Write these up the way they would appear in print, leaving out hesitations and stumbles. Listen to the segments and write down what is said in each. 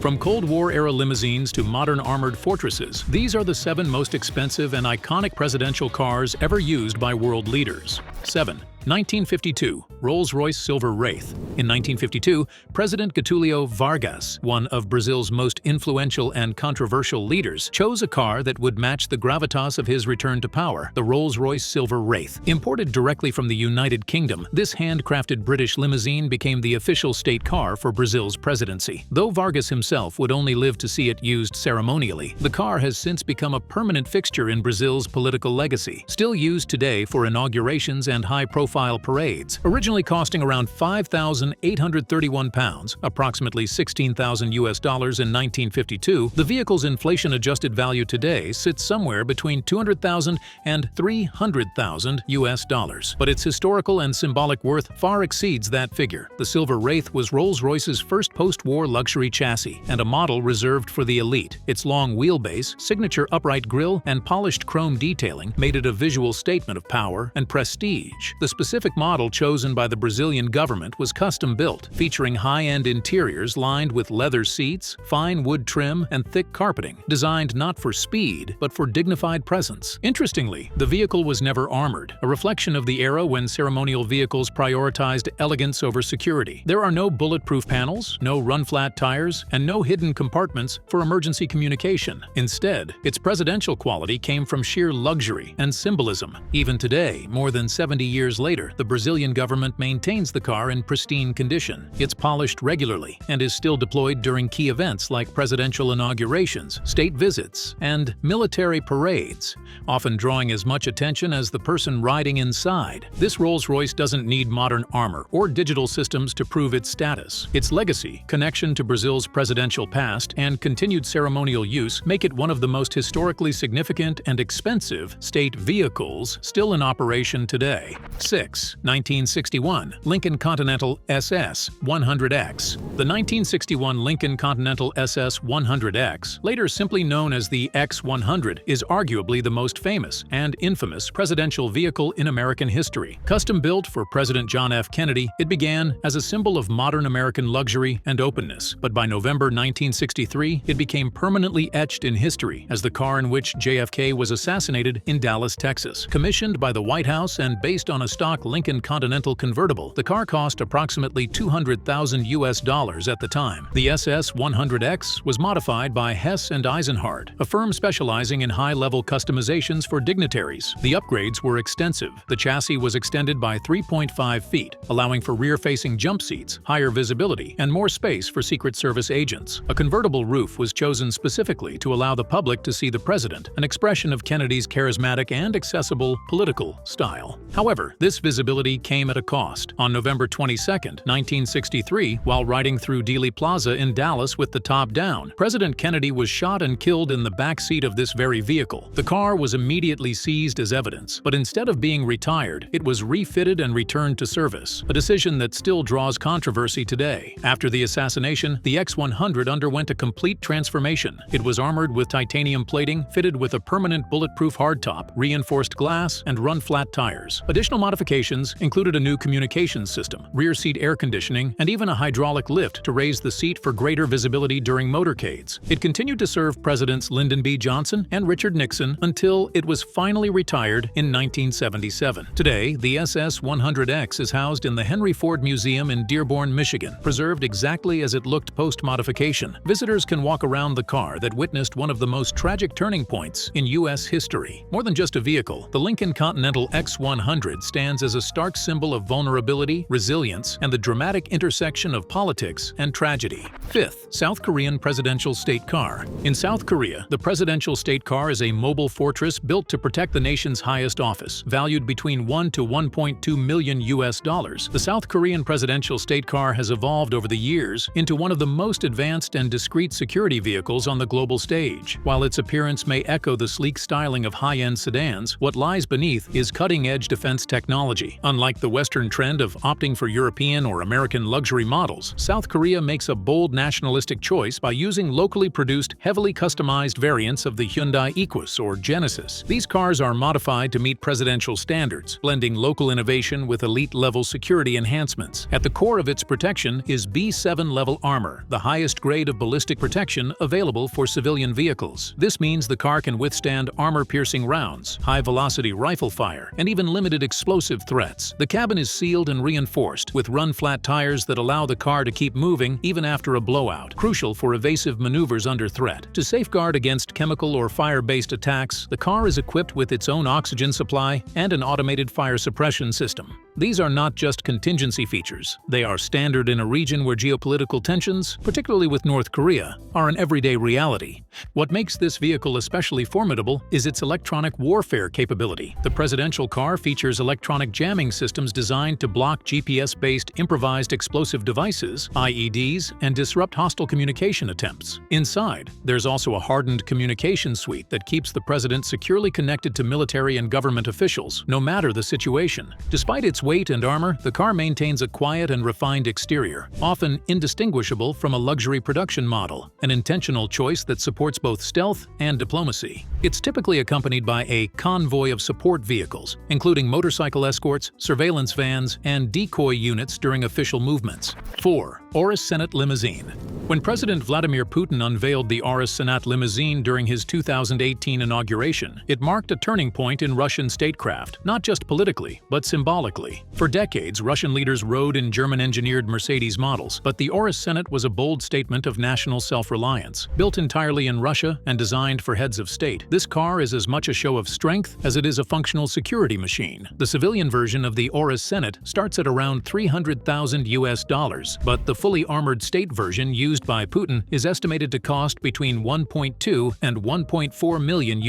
From Cold War-era limousines to modern armored fortresses, these are the 7 most expensive and iconic presidential cars ever used by world leaders. 7. 1952 Rolls-Royce Silver Wraith. In 1952, President Getulio Vargas, one of Brazil's most influential and controversial leaders, chose a car that would match the gravitas of his return to power, the Rolls-Royce Silver Wraith. Imported directly from the United Kingdom, this handcrafted British limousine became the official state car for Brazil's presidency. Though Vargas himself would only live to see it used ceremonially, the car has since become a permanent fixture in Brazil's political legacy, still used today for inaugurations and high-profile parades. Originally costing around £5,831, approximately $16,000 in 1952, the vehicle's inflation-adjusted value today sits somewhere between $200,000 and $300,000. But its historical and symbolic worth far exceeds that figure. The Silver Wraith was Rolls-Royce's first post-war luxury chassis and a model reserved for the elite. Its long wheelbase, signature upright grille, and polished chrome detailing made it a visual statement of power and prestige. The specific model chosen by the Brazilian government was custom-built, featuring high-end interiors lined with leather seats, fine wood trim, and thick carpeting, designed not for speed, but for dignified presence. Interestingly, the vehicle was never armored, a reflection of the era when ceremonial vehicles prioritized elegance over security. There are no bulletproof panels, no run-flat tires, and no hidden compartments for emergency communication. Instead, its presidential quality came from sheer luxury and symbolism. Even today, more than 70 years later, the Brazilian government maintains the car in pristine condition. It's polished regularly and is still deployed during key events like presidential inaugurations, state visits, and military parades, often drawing as much attention as the person riding inside. This Rolls-Royce doesn't need modern armor or digital systems to prove its status. Its legacy, connection to Brazil's presidential past, and continued ceremonial use make it one of the most historically significant and expensive state vehicles still in operation today. 6. 1961 Lincoln Continental SS 100X. The 1961 Lincoln Continental SS 100X, later simply known as the X100, is arguably the most famous and infamous presidential vehicle in American history. Custom-built for President John F. Kennedy, it began as a symbol of modern American luxury and openness, but by November 1963, it became permanently etched in history as the car in which JFK was assassinated in Dallas, Texas. Commissioned by the White House and based on a stock Lincoln Continental convertible, the car cost approximately $200,000 at the time. The SS 100X was modified by Hess and Eisenhardt, a firm specializing in high-level customizations for dignitaries. The upgrades were extensive. The chassis was extended by 3.5 feet, allowing for rear-facing jump seats, higher visibility, and more space for Secret Service agents. A convertible roof was chosen specifically to allow the public to see the president, an expression of Kennedy's charismatic and accessible political style. However, this visibility came at a cost. On November 22, 1963, while riding through Dealey Plaza in Dallas with the top down, President Kennedy was shot and killed in the back seat of this very vehicle. The car was immediately seized as evidence, but instead of being retired, it was refitted and returned to service, a decision that still draws controversy today. After the assassination, the X100 underwent a complete transformation. It was armored with titanium plating, fitted with a permanent bulletproof hardtop, reinforced glass, and run-flat tires. Additional modifications included a new communications system, rear seat air conditioning, and even a hydraulic lift to raise the seat for greater visibility during motorcades. It continued to serve Presidents Lyndon B. Johnson and Richard Nixon until it was finally retired in 1977. Today, the SS 100X is housed in the Henry Ford Museum in Dearborn, Michigan, preserved exactly as it looked post-modification. Visitors can walk around the car that witnessed one of the most tragic turning points in U.S. history. More than just a vehicle, the Lincoln Continental X100 stands as a stark symbol of vulnerability, resilience, and the dramatic intersection of politics and tragedy. 5th. South Korean Presidential State Car. In South Korea, the presidential state car is a mobile fortress built to protect the nation's highest office, valued between $1 to $1.2 million. The South Korean presidential state car has evolved over the years into one of the most advanced and discreet security vehicles on the global stage. While its appearance may echo the sleek styling of high-end sedans, what lies beneath is cutting-edge defense technology technology. Unlike the Western trend of opting for European or American luxury models, South Korea makes a bold nationalistic choice by using locally produced, heavily customized variants of the Hyundai Equus or Genesis. These cars are modified to meet presidential standards, blending local innovation with elite-level security enhancements. At the core of its protection is B7-level armor, the highest grade of ballistic protection available for civilian vehicles. This means the car can withstand armor-piercing rounds, high-velocity rifle fire, and even limited explosive threats. The cabin is sealed and reinforced, with run-flat tires that allow the car to keep moving even after a blowout, crucial for evasive maneuvers under threat. To safeguard against chemical or fire-based attacks, the car is equipped with its own oxygen supply and an automated fire suppression system. These are not just contingency features. They are standard in a region where geopolitical tensions, particularly with North Korea, are an everyday reality. What makes this vehicle especially formidable is its electronic warfare capability. The presidential car features electronic jamming systems designed to block GPS-based improvised explosive devices, IEDs, and disrupt hostile communication attempts. Inside, there's also a hardened communication suite that keeps the president securely connected to military and government officials, no matter the situation. Despite its weight and armor, the car maintains a quiet and refined exterior, often indistinguishable from a luxury production model, an intentional choice that supports both stealth and diplomacy. It's typically accompanied by a convoy of support vehicles, including motorcycle escorts, surveillance vans, and decoy units during official movements. 4. Aurus Senate Limousine. When President Vladimir Putin unveiled the Aurus Senate limousine during his 2018 inauguration, it marked a turning point in Russian statecraft, not just politically, but symbolically. For decades, Russian leaders rode in German-engineered Mercedes models, but the Aurus Senate was a bold statement of national self-reliance. Built entirely in Russia and designed for heads of state, this car is as much a show of strength as it is a functional security machine. The civilian version of the Aurus Senate starts at around $300,000, but the fully armored state version used by Putin is estimated to cost between $1.2 and $1.4 million.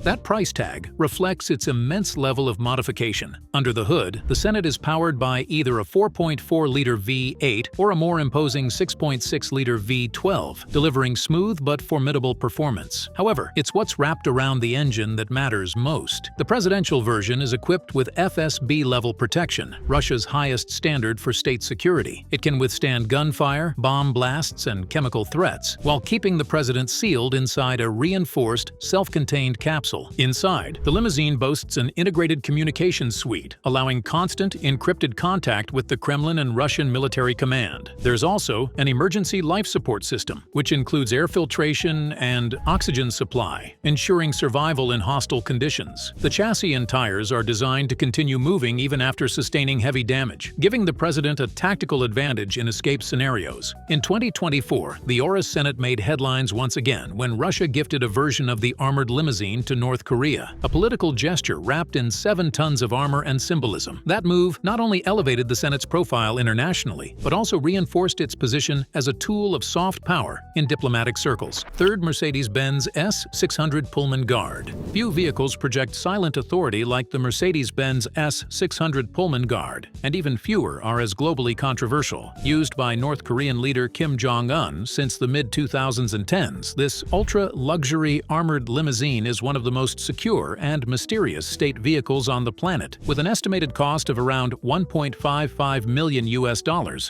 That price tag reflects its immense level of modification. Under the hood, the Senate is powered by either a 4.4-liter V8 or a more imposing 6.6-liter V12, delivering smooth but formidable performance. However, it's what's wrapped around the engine that matters most. The presidential version is equipped with FSB-level protection, Russia's highest standard for state security. It can withstand gunfire, bomb blasts, and chemical threats, while keeping the president sealed inside a reinforced, self-contained capsule. Inside, the limousine boasts an integrated communications suite, allowing constant, encrypted contact with the Kremlin and Russian military command. There's also an emergency life support system, which includes air filtration and oxygen supply, ensuring survival in hostile conditions. The chassis and tires are designed to continue moving even after sustaining heavy damage, giving the president a tactical advantage in escape scenarios. In 2024, the Aurus Senate made headlines once again when Russia gifted a version of the armored limousine to North Korea, a political gesture wrapped in 7 tons of armor and symbolism. That move not only elevated the Senate's profile internationally, but also reinforced its position as a tool of soft power in diplomatic circles. Third, Mercedes-Benz S600 Pullman Guard. Few vehicles project silent authority like the Mercedes-Benz S600 Pullman Guard, and even fewer are as globally controversial. Used by North Korean leader Kim Jong-un since the mid-2010s, this ultra-luxury armored limousine is one of the most secure and mysterious state vehicles on the planet. With an estimated cost of around $1.55 million,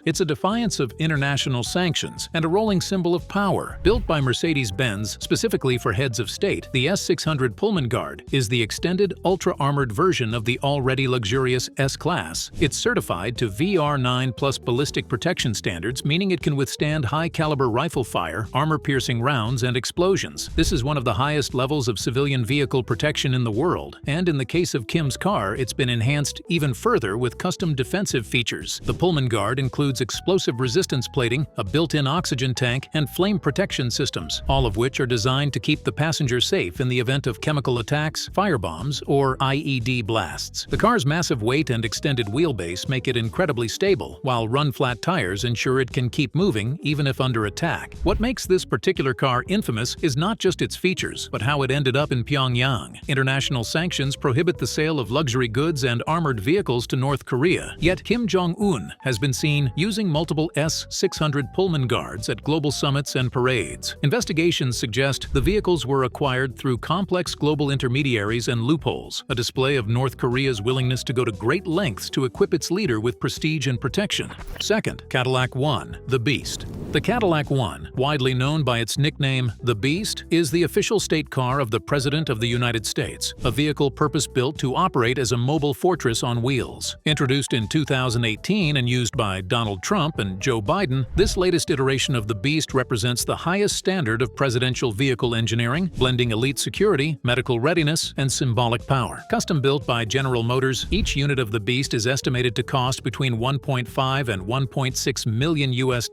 it's a defiance of international sanctions and a rolling symbol of power. Built by Mercedes-Benz specifically for heads of state, the S600 Pullman Guard is the extended ultra-armored version of the already luxurious S-Class. It's certified to VR9 plus ballistic protection standards, meaning it can withstand high-caliber rifle fire, armor-piercing rounds, and explosions. This is one of the highest levels of civilian vehicle protection in the world, and in the case of Kim's car, it's been enhanced even further with custom defensive features. The Pullman Guard includes explosive resistance plating, a built-in oxygen tank, and flame protection systems, all of which are designed to keep the passenger safe in the event of chemical attacks, firebombs, or IED blasts. The car's massive weight and extended wheelbase make it incredibly stable, while run-flat tires tires ensure it can keep moving even if under attack. What makes this particular car infamous is not just its features, but how it ended up in Pyongyang. International sanctions prohibit the sale of luxury goods and armored vehicles to North Korea, yet Kim Jong-un has been seen using multiple S-600 Pullman guards at global summits and parades. Investigations suggest the vehicles were acquired through complex global intermediaries and loopholes, a display of North Korea's willingness to go to great lengths to equip its leader with prestige and protection. Second, Cadillac One, the Beast. The Cadillac One, widely known by its nickname, the Beast, is the official state car of the President of the United States, a vehicle purpose-built to operate as a mobile fortress on wheels. Introduced in 2018 and used by Donald Trump and Joe Biden, this latest iteration of the Beast represents the highest standard of presidential vehicle engineering, blending elite security, medical readiness, and symbolic power. Custom-built by General Motors, each unit of the Beast is estimated to cost between $1.5 and $1.6 million US.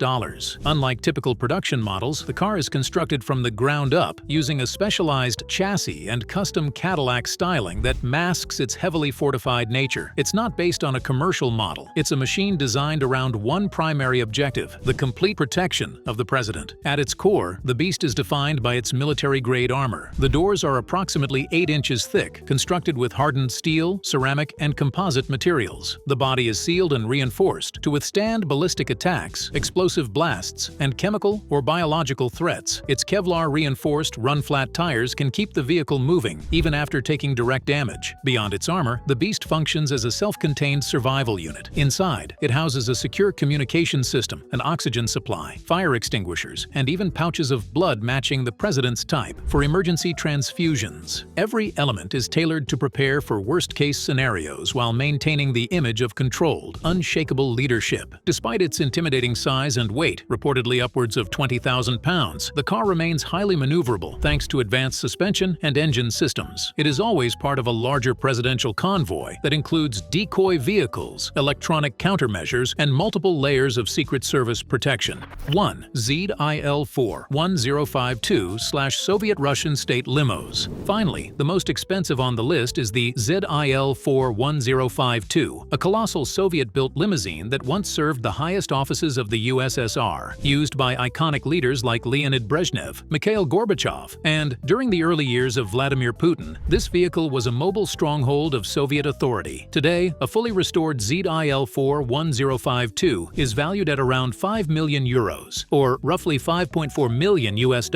Unlike typical production models, the car is constructed from the ground up using a specialized chassis and custom Cadillac styling that masks its heavily fortified nature. It's not based on a commercial model. It's a machine designed around one primary objective: the complete protection of the president. At its core, the Beast is defined by its military-grade armor. The doors are approximately 8 inches thick, constructed with hardened steel, ceramic, and composite materials. The body is sealed and reinforced to withstand ballistic attacks, explosive blasts, and chemical or biological threats. Its Kevlar-reinforced, run-flat tires can keep the vehicle moving, even after taking direct damage. Beyond its armor, the Beast functions as a self-contained survival unit. Inside, it houses a secure communication system, an oxygen supply, fire extinguishers, and even pouches of blood matching the president's type for emergency transfusions. Every element is tailored to prepare for worst-case scenarios while maintaining the image of controlled, unshakable leadership. Despite its intimidating size and weight, reportedly upwards of 20,000 pounds, the car remains highly maneuverable thanks to advanced suspension and engine systems. It is always part of a larger presidential convoy that includes decoy vehicles, electronic countermeasures, and multiple layers of Secret Service protection. 1. ZIL-41052/Soviet Russian state limos. Finally, the most expensive on the list is the ZIL-41052, a colossal Soviet-built limousine that once served the highest offices of the USSR, used by iconic leaders like Leonid Brezhnev, Mikhail Gorbachev, and during the early years of Vladimir Putin, this vehicle was a mobile stronghold of Soviet authority. Today, a fully restored ZIL-41052 is valued at around 5 million euros, or roughly $5.4 million US,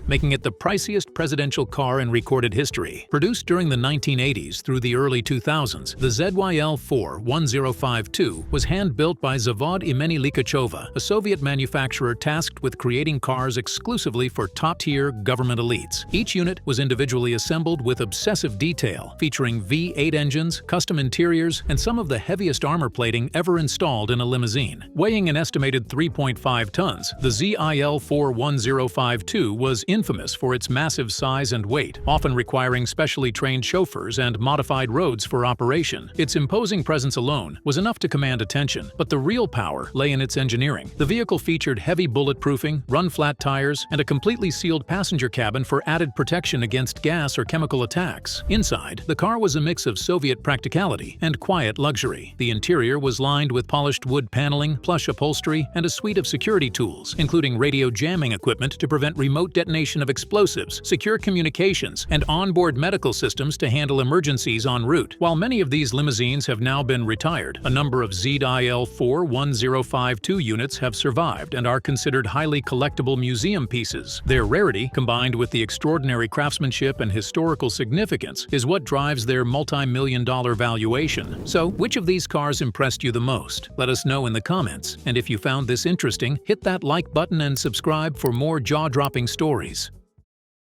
making it the priciest presidential car in recorded history. Produced during the 1980s through the early 2000s, the ZYL-41052 was hand-built by Zavod imeni Likachova, a Soviet manufacturer tasked with creating cars exclusively for top-tier government elites. Each unit was individually assembled with obsessive detail, featuring V8 engines, custom interiors, and some of the heaviest armor plating ever installed in a limousine. Weighing an estimated 3.5 tons, the ZIL-41052 was infamous for its massive size and weight, often requiring specially trained chauffeurs and modified roads for operation. Its imposing presence alone was enough to command attention, but the real power lay in its engineering. The vehicle featured heavy bulletproofing, run-flat tires, and a completely sealed passenger cabin for added protection against gas or chemical attacks. Inside, the car was a mix of Soviet practicality and quiet luxury. The interior was lined with polished wood paneling, plush upholstery, and a suite of security tools, including radio jamming equipment to prevent remote detonation of explosives, secure communications, and onboard medical systems to handle emergencies en route. While many of these limousines have now been retired, a number of ZIL-41052 units have survived and are considered highly collectible museum pieces. Their rarity, combined with the extraordinary craftsmanship and historical significance, is what drives their multi-million-dollar valuation. So, which of these cars impressed you the most? Let us know in the comments. And if you found this interesting, hit that like button and subscribe for more jaw-dropping stories.